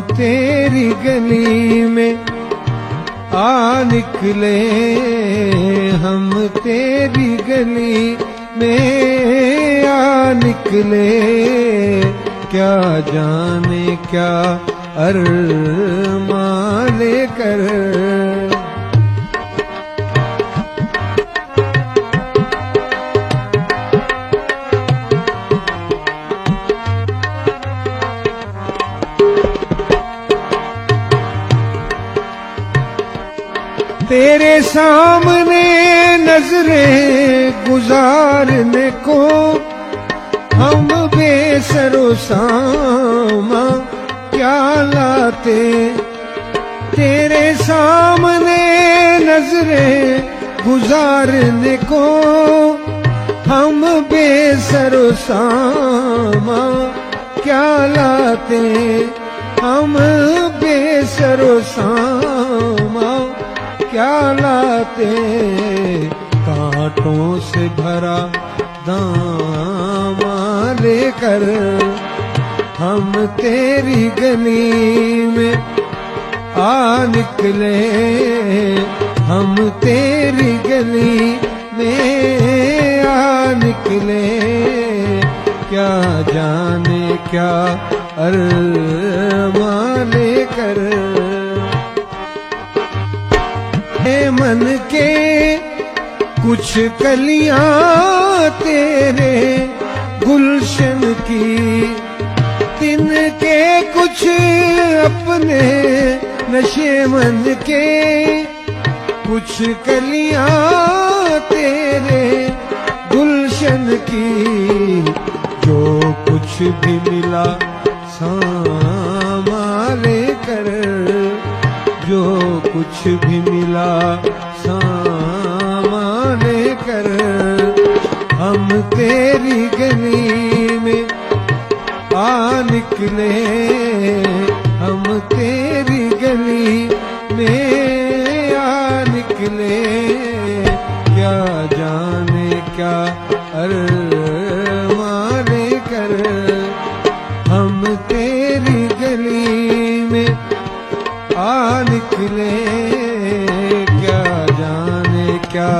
तेरी गली में आ निकले, हम तेरी गली में आ निकले। क्या जाने क्या अरमान लेकर, तेरे सामने नजरें गुजारने को हम बेसरो सामा क्या लाते। तेरे सामने नजरें गुजारने को हम बेसरो सामा क्या लाते। हम बेसरो सामा क्या लाते। कांटों से भरा दामा लेकर हम तेरी गली में आ निकले। हम तेरी गली में आ निकले। क्या जाने क्या अरमान लेकर। मन के कुछ कलियां तेरे गुलशन की, तिनके कुछ अपने नशे मन के। कुछ कलियां तेरे गुलशन की, जो कुछ भी मिला सामा लेकर। जो कुछ भी मिला सामा लेकर हम तेरी गली में आ निकले। हम तेरी गली में आ निकले। क्या जाने क्या अरमान लेकर हम तेरी गली में आ निकले। क्या जाने क्या